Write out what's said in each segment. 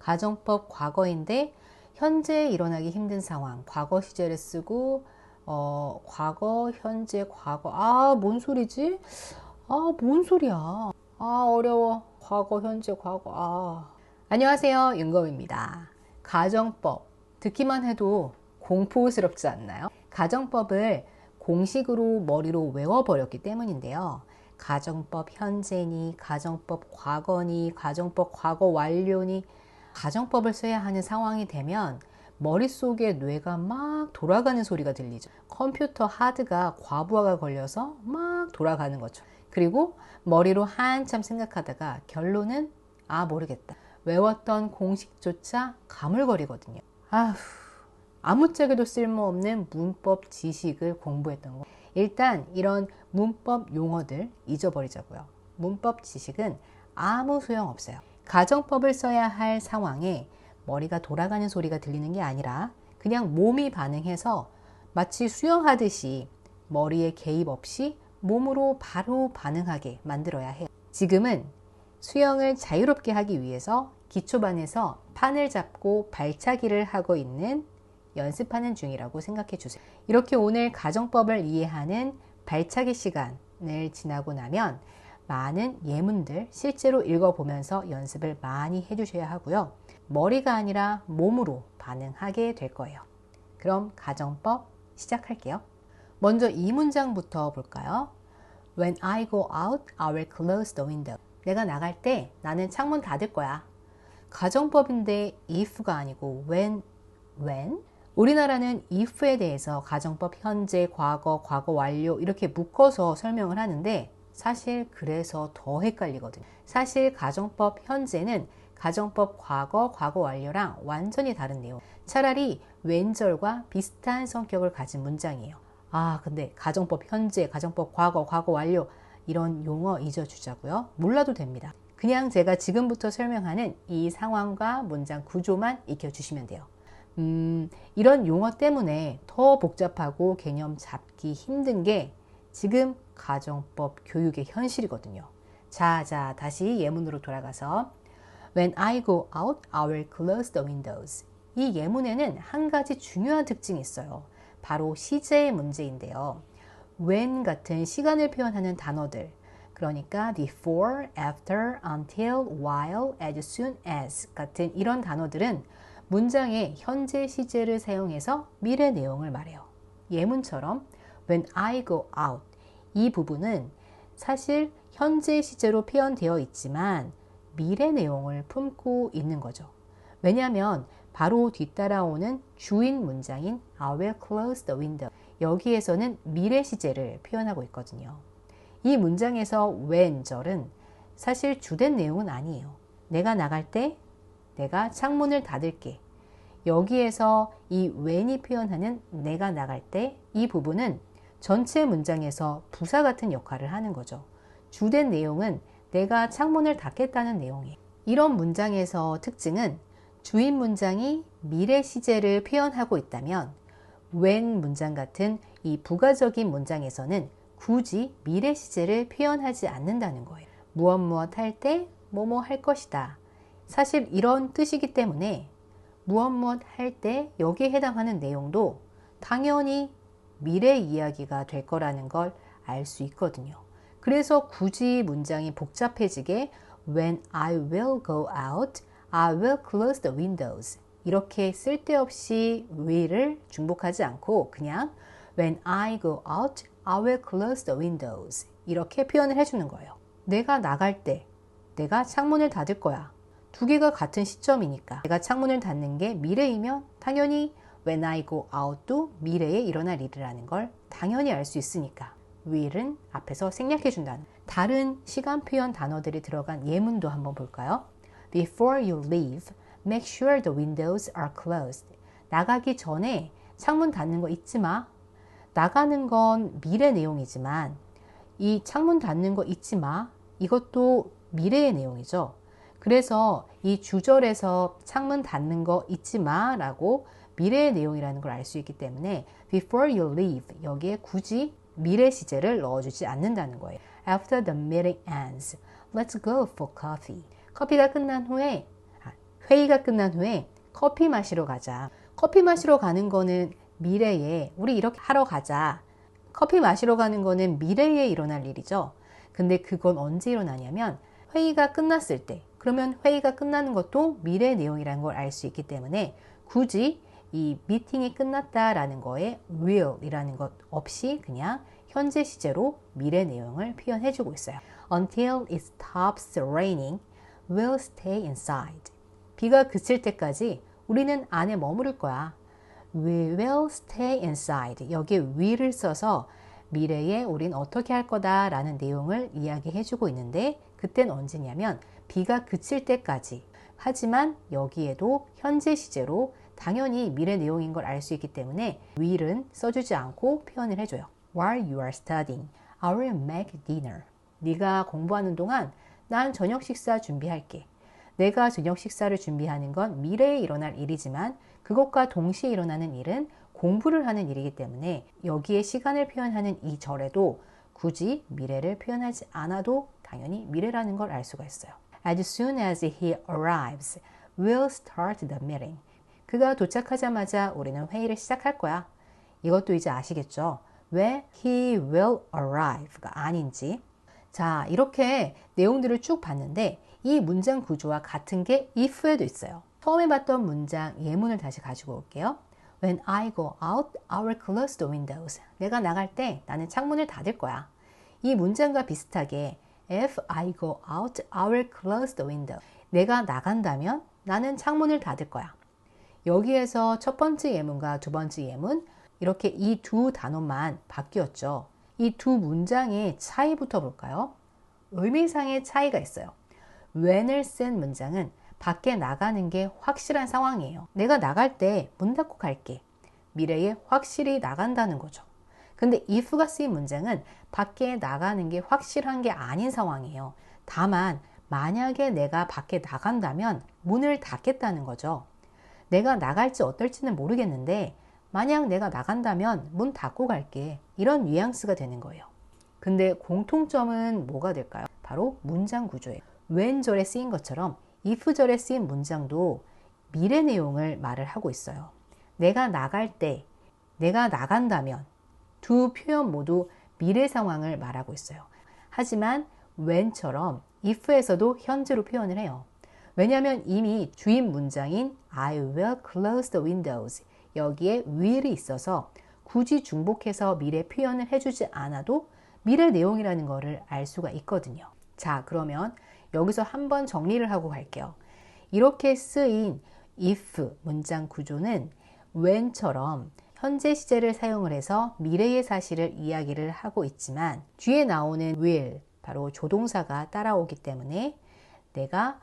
가정법 과거인데 현재 일어나기 힘든 상황, 과거 시제를 쓰고 과거, 현재, 과거. 뭔 소리지? 뭔 소리야? 어려워. 과거, 현재, 과거. 안녕하세요. 윤거입니다. 가정법. 듣기만 해도 공포스럽지 않나요? 가정법을 공식으로 머리로 외워버렸기 때문인데요. 가정법 현재니, 가정법 과거니, 가정법 과거 완료니, 가정법을 써야 하는 상황이 되면 머릿속에 뇌가 막 돌아가는 소리가 들리죠. 컴퓨터 하드가 과부하가 걸려서 막 돌아가는 것처럼. 그리고 머리로 한참 생각하다가 결론은 모르겠다. 외웠던 공식조차 가물거리거든요. 아무짝에도 쓸모없는 문법 지식을 공부했던 거. 일단 이런 문법 용어들 잊어버리자고요. 문법 지식은 아무 소용없어요. 가정법을 써야 할 상황에 머리가 돌아가는 소리가 들리는 게 아니라 그냥 몸이 반응해서 마치 수영하듯이 머리에 개입 없이 몸으로 바로 반응하게 만들어야 해요. 지금은 수영을 자유롭게 하기 위해서 기초반에서 판을 잡고 발차기를 하고 있는 연습하는 중이라고 생각해 주세요. 이렇게 오늘 가정법을 이해하는 발차기 시간을 지나고 나면 많은 예문들 실제로 읽어보면서 연습을 많이 해주셔야 하고요. 머리가 아니라 몸으로 반응하게 될 거예요. 그럼 가정법 시작할게요. 먼저 이 문장부터 볼까요? When I go out, I will close the window. 내가 나갈 때 나는 창문 닫을 거야. 가정법인데 if가 아니고 when? 우리나라는 if에 대해서 가정법 현재, 과거, 과거 완료 이렇게 묶어서 설명을 하는데 사실 그래서 더 헷갈리거든요. 사실 가정법 현재는 가정법 과거, 과거 완료랑 완전히 다른 내용. 차라리 when절과 비슷한 성격을 가진 문장이에요. 근데 가정법 현재, 가정법 과거, 과거 완료 이런 용어 잊어주자고요. 몰라도 됩니다. 그냥 제가 지금부터 설명하는 이 상황과 문장 구조만 익혀주시면 돼요. 이런 용어 때문에 더 복잡하고 개념 잡기 힘든 게 지금 가정법 교육의 현실이거든요. 자, 다시 예문으로 돌아가서 When I go out, I will close the windows. 이 예문에는 한 가지 중요한 특징이 있어요. 바로 시제의 문제인데요. when 같은 시간을 표현하는 단어들, 그러니까 before, after, until, while, as soon as 같은 이런 단어들은 문장의 현재 시제를 사용해서 미래 내용을 말해요. 예문처럼 when I go out 이 부분은 사실 현재 시제로 표현되어 있지만 미래 내용을 품고 있는 거죠. 왜냐하면 바로 뒤따라오는 주인 문장인 I will close the window 여기에서는 미래 시제를 표현하고 있거든요. 이 문장에서 when절은 사실 주된 내용은 아니에요. 내가 나갈 때 내가 창문을 닫을게. 여기에서 이 when이 표현하는 내가 나갈 때 이 부분은 전체 문장에서 부사 같은 역할을 하는 거죠. 주된 내용은 내가 창문을 닫겠다는 내용이에요. 이런 문장에서 특징은 주인 문장이 미래 시제를 표현하고 있다면 when 문장 같은 이 부가적인 문장에서는 굳이 미래 시제를 표현하지 않는다는 거예요. 무엇 할 때 뭐뭐 할 것이다. 사실 이런 뜻이기 때문에 무엇 할 때 여기에 해당하는 내용도 당연히 미래 이야기가 될 거라는 걸 알 수 있거든요. 그래서 굳이 문장이 복잡해지게 When I will go out, I will close the windows 이렇게 쓸데없이 will을 중복하지 않고 그냥 When I go out, I will close the windows 이렇게 표현을 해주는 거예요. 내가 나갈 때 내가 창문을 닫을 거야. 두 개가 같은 시점이니까 내가 창문을 닫는 게 미래이면 당연히 When I go out도 미래에 일어날 일이라는 걸 당연히 알 수 있으니까 will은 앞에서 생략해 준다는 다른 시간 표현 단어들이 들어간 예문도 한번 볼까요? Before you leave, make sure the windows are closed. 나가기 전에 창문 닫는 거 잊지 마. 나가는 건 미래 내용이지만 이 창문 닫는 거 잊지 마. 이것도 미래의 내용이죠. 그래서 이 주절에서 창문 닫는 거 잊지 마 라고 미래의 내용이라는 걸 알 수 있기 때문에 before you leave 여기에 굳이 미래 시제를 넣어주지 않는다는 거예요. After the meeting ends, let's go for coffee. 커피가 끝난 후에 회의가 끝난 후에 커피 마시러 가자. 커피 마시러 가는 거는 미래에 우리 이렇게 하러 가자. 커피 마시러 가는 거는 미래에 일어날 일이죠. 근데 그건 언제 일어나냐면 회의가 끝났을 때. 그러면 회의가 끝나는 것도 미래 내용이라는 걸 알 수 있기 때문에 굳이 이 미팅이 끝났다라는 거에 will이라는 것 없이 그냥 현재 시제로 미래 내용을 표현해주고 있어요. Until it stops raining, we'll stay inside. 비가 그칠 때까지 우리는 안에 머무를 거야. We will stay inside. 여기에 will을 써서 미래에 우린 어떻게 할 거다라는 내용을 이야기해주고 있는데 그땐 언제냐면 비가 그칠 때까지. 하지만 여기에도 현재 시제로 당연히 미래 내용인 걸 알 수 있기 때문에 will은 써주지 않고 표현을 해줘요. While you are studying, I will make dinner. 네가 공부하는 동안 난 저녁 식사 준비할게. 내가 저녁 식사를 준비하는 건 미래에 일어날 일이지만 그것과 동시에 일어나는 일은 공부를 하는 일이기 때문에 여기에 시간을 표현하는 이 절에도 굳이 미래를 표현하지 않아도 당연히 미래라는 걸 알 수가 있어요. As soon as he arrives, we'll start the meeting. 그가 도착하자마자 우리는 회의를 시작할 거야. 이것도 이제 아시겠죠? 왜 he will arrive가 아닌지. 자, 이렇게 내용들을 쭉 봤는데 이 문장 구조와 같은 게 if에도 있어요. 처음에 봤던 문장 예문을 다시 가지고 올게요. When I go out, I will close the windows. 내가 나갈 때 나는 창문을 닫을 거야. 이 문장과 비슷하게 If I go out, I will close the window. 내가 나간다면 나는 창문을 닫을 거야. 여기에서 첫 번째 예문과 두 번째 예문 이렇게 이 두 단어만 바뀌었죠. 이 두 문장의 차이부터 볼까요? 의미상의 차이가 있어요. when을 쓴 문장은 밖에 나가는 게 확실한 상황이에요. 내가 나갈 때 문 닫고 갈게. 미래에 확실히 나간다는 거죠. 근데 if가 쓰인 문장은 밖에 나가는 게 확실한 게 아닌 상황이에요. 다만 만약에 내가 밖에 나간다면 문을 닫겠다는 거죠. 내가 나갈지 어떨지는 모르겠는데 만약 내가 나간다면 문 닫고 갈게. 이런 뉘앙스가 되는 거예요. 근데 공통점은 뭐가 될까요? 바로 문장 구조예요. when 절에 쓰인 것처럼 if 절에 쓰인 문장도 미래 내용을 말을 하고 있어요. 내가 나갈 때, 내가 나간다면 두 표현 모두 미래 상황을 말하고 있어요. 하지만 when처럼 if에서도 현재로 표현을 해요. 왜냐하면 이미 주인 문장인 I will close the windows 여기에 will이 있어서 굳이 중복해서 미래 표현을 해주지 않아도 미래 내용이라는 것을 알 수가 있거든요. 자, 그러면 여기서 한번 정리를 하고 갈게요. 이렇게 쓰인 if 문장 구조는 when처럼 현재 시제를 사용을 해서 미래의 사실을 이야기를 하고 있지만 뒤에 나오는 will, 바로 조동사가 따라오기 때문에 내가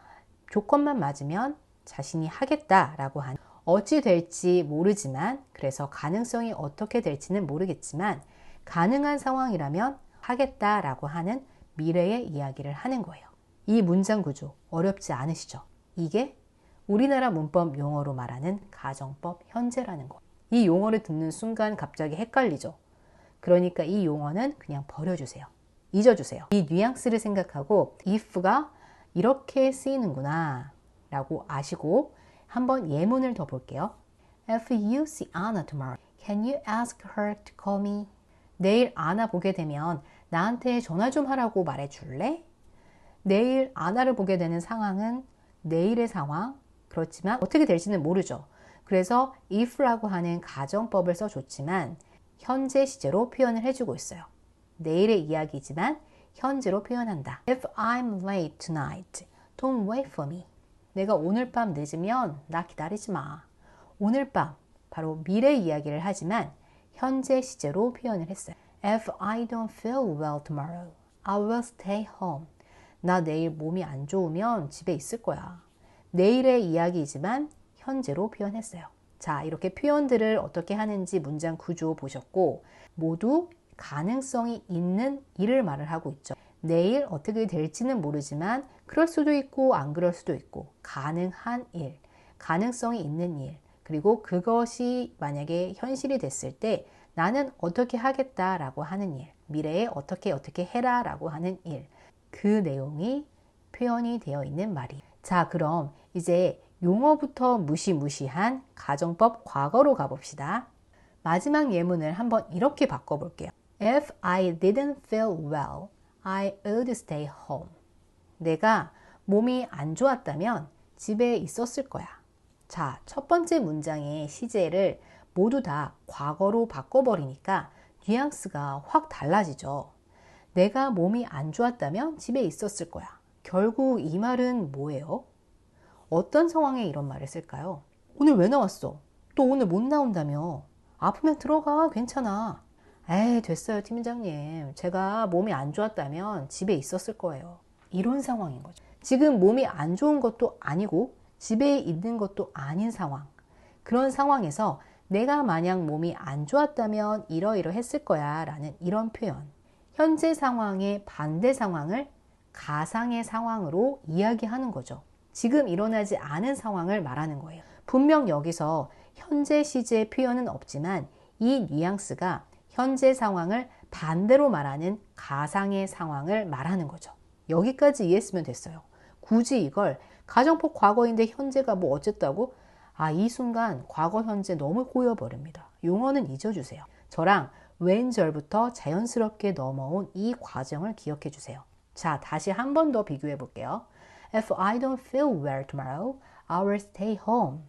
조건만 맞으면 자신이 하겠다라고 하는 어찌 될지 모르지만 그래서 가능성이 어떻게 될지는 모르겠지만 가능한 상황이라면 하겠다라고 하는 미래의 이야기를 하는 거예요. 이 문장 구조 어렵지 않으시죠? 이게 우리나라 문법 용어로 말하는 가정법 현재라는 거. 이 용어를 듣는 순간 갑자기 헷갈리죠? 그러니까 이 용어는 그냥 버려주세요. 잊어주세요. 이 뉘앙스를 생각하고 if가 이렇게 쓰이는구나 라고 아시고 한번 예문을 더 볼게요. If you see Anna tomorrow, can you ask her to call me? 내일 아나 보게 되면 나한테 전화 좀 하라고 말해줄래? 내일 아나를 보게 되는 상황은 내일의 상황, 그렇지만 어떻게 될지는 모르죠. 그래서 if라고 하는 가정법을 써줬지만 현재 시제로 표현을 해주고 있어요. 내일의 이야기지만 현재로 표현한다. If I'm late tonight, don't wait for me. 내가 오늘 밤 늦으면 나 기다리지 마. 오늘 밤, 바로 미래 이야기를 하지만 현재 시제로 표현을 했어요. If I don't feel well tomorrow, I will stay home. 나 내일 몸이 안 좋으면 집에 있을 거야. 내일의 이야기이지만 현재로 표현했어요. 자, 이렇게 표현들을 어떻게 하는지 문장 구조 보셨고 모두 가능성이 있는 일을 말을 하고 있죠. 내일 어떻게 될지는 모르지만 그럴 수도 있고 안 그럴 수도 있고 가능한 일, 가능성이 있는 일, 그리고 그것이 만약에 현실이 됐을 때 나는 어떻게 하겠다라고 하는 일, 미래에 어떻게 해라라고 하는 일, 그 내용이 표현이 되어 있는 말이. 자, 그럼 이제 용어부터 무시무시한 가정법 과거로 가봅시다. 마지막 예문을 한번 이렇게 바꿔볼게요. If I didn't feel well, I would stay home. 내가 몸이 안 좋았다면 집에 있었을 거야. 자, 첫 번째 문장의 시제를 모두 다 과거로 바꿔버리니까 뉘앙스가 확 달라지죠. 내가 몸이 안 좋았다면 집에 있었을 거야. 결국 이 말은 뭐예요? 어떤 상황에 이런 말을 쓸까요? 오늘 왜 나왔어? 또 오늘 못 나온다며? 아프면 들어가. 괜찮아. 에이, 됐어요, 팀장님. 제가 몸이 안 좋았다면 집에 있었을 거예요. 이런 상황인 거죠. 지금 몸이 안 좋은 것도 아니고 집에 있는 것도 아닌 상황. 그런 상황에서 내가 만약 몸이 안 좋았다면 이러이러했을 거야 라는 이런 표현. 현재 상황의 반대 상황을 가상의 상황으로 이야기하는 거죠. 지금 일어나지 않은 상황을 말하는 거예요. 분명 여기서 현재 시제 표현은 없지만 이 뉘앙스가 현재 상황을 반대로 말하는 가상의 상황을 말하는 거죠. 여기까지 이해했으면 됐어요. 굳이 이걸 가정법 과거인데 현재가 뭐 어쨌다고? 이 순간 과거 현재 너무 꼬여버립니다. 용어는 잊어주세요. 저랑 왼절부터 자연스럽게 넘어온 이 과정을 기억해 주세요. 자, 다시 한 번 더 비교해 볼게요. If I don't feel well tomorrow, I will stay home.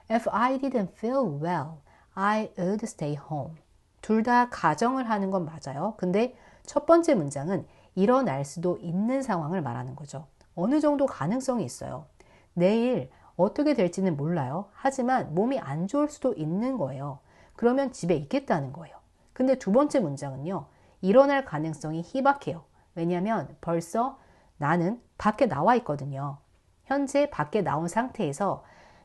If I didn't feel well, I would stay home. 둘 다 가정을 하는 건 맞아요. 근데 첫 번째 문장은 일어날 수도 있는 상황을 말하는 거죠. 어느 정도 가능성이 있어요. 내일 어떻게 될지는 몰라요. 하지만 몸이 안 좋을 수도 있는 거예요. 그러면 집에 있겠다는 거예요. 근데 두 번째 문장은요. 일어날 가능성이 희박해요. 왜냐하면 벌써 나는 밖에 나와 있거든요. 현재 밖에 나온 상태에서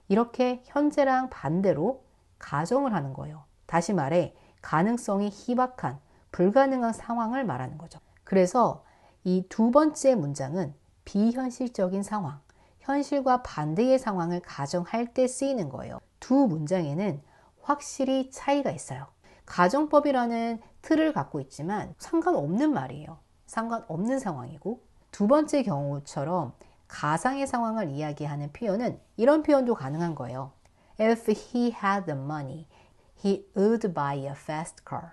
이렇게 현재랑 반대로 가정을 하는 거예요. 다시 말해 가능성이 희박한 불가능한 상황을 말하는 거죠. 그래서 이 두 번째 문장은 비현실적인 상황, 현실과 반대의 상황을 가정할 때 쓰이는 거예요. 두 문장에는 확실히 차이가 있어요. 가정법이라는 틀을 갖고 있지만 상관없는 말이에요. 상관없는 상황이고 두 번째 경우처럼 가상의 상황을 이야기하는 표현은 이런 표현도 가능한 거예요. If he had the money, he would buy a fast car.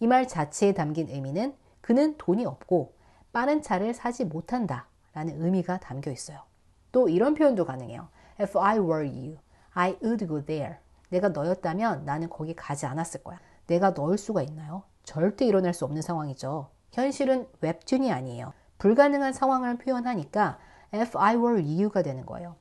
이 말 자체에 담긴 의미는 그는 돈이 없고 빠른 차를 사지 못한다 라는 의미가 담겨 있어요. 또 이런 표현도 가능해요. If I were you, I would go there. 내가 너였다면 나는 거기 가지 않았을 거야. 내가 너일 수가 있나요? 절대 일어날 수 없는 상황이죠. 현실은 웹툰이 아니에요. 불가능한 상황을 표현하니까 If I were you가 되는 거예요.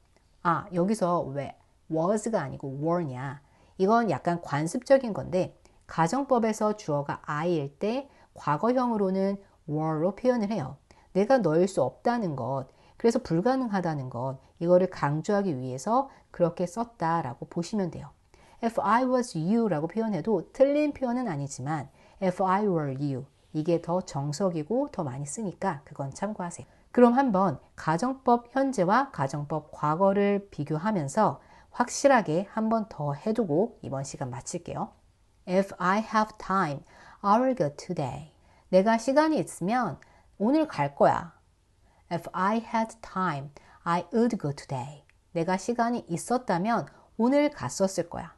여기서 왜 was가 아니고 were냐. 이건 약간 관습적인 건데 가정법에서 주어가 I일 때 과거형으로는 were로 표현을 해요. 내가 너일 수 없다는 것, 그래서 불가능하다는 것, 이거를 강조하기 위해서 그렇게 썼다라고 보시면 돼요. If I was you 라고 표현해도 틀린 표현은 아니지만 If I were you 이게 더 정석이고 더 많이 쓰니까 그건 참고하세요. 그럼 한번 가정법 현재와 가정법 과거를 비교하면서 확실하게 한 번 더 해두고 이번 시간 마칠게요. If I have time, I will go today. 내가 시간이 있으면 오늘 갈 거야. If I had time, I would go today. 내가 시간이 있었다면 오늘 갔었을 거야.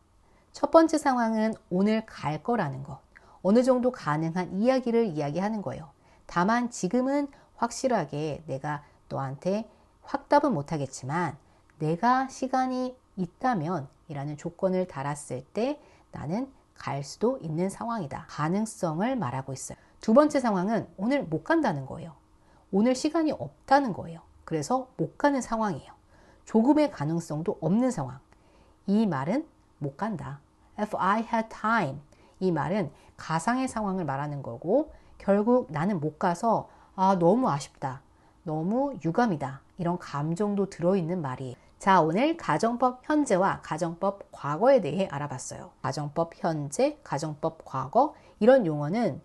첫 번째 상황은 오늘 갈 거라는 것. 어느 정도 가능한 이야기를 이야기하는 거예요. 다만 지금은 확실하게 내가 너한테 확답은 못하겠지만 내가 시간이 있다면 이라는 조건을 달았을 때 나는 갈 수도 있는 상황이다. 가능성을 말하고 있어요. 두 번째 상황은 오늘 못 간다는 거예요. 오늘 시간이 없다는 거예요. 그래서 못 가는 상황이에요. 조금의 가능성도 없는 상황. 이 말은 못 간다. If I had time. 이 말은 가상의 상황을 말하는 거고 결국 나는 못 가서 너무 아쉽다. 너무 유감이다. 이런 감정도 들어있는 말이에요. 자, 오늘 가정법 현재와 가정법 과거에 대해 알아봤어요. 가정법 현재, 가정법 과거 이런 용어는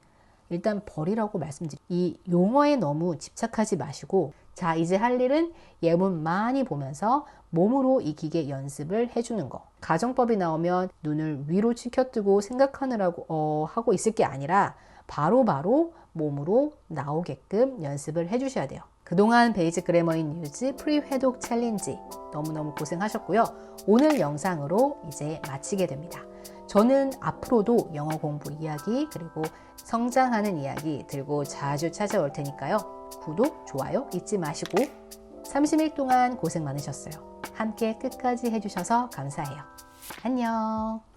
일단 버리라고 말씀드릴게요. 이 용어에 너무 집착하지 마시고 자, 이제 할 일은 예문 많이 보면서 몸으로 익히게 연습을 해주는 거. 가정법이 나오면 눈을 위로 치켜뜨고 생각하느라고 하고 있을 게 아니라 바로바로 몸으로 나오게끔 연습을 해주셔야 돼요. 그동안 베이직 그래머인 뉴즈 프리 회독 챌린지 너무너무 고생하셨고요. 오늘 영상으로 이제 마치게 됩니다. 저는 앞으로도 영어 공부 이야기 그리고 성장하는 이야기 들고 자주 찾아올 테니까요. 구독, 좋아요 잊지 마시고 30일 동안 고생 많으셨어요. 함께 끝까지 해주셔서 감사해요. 안녕.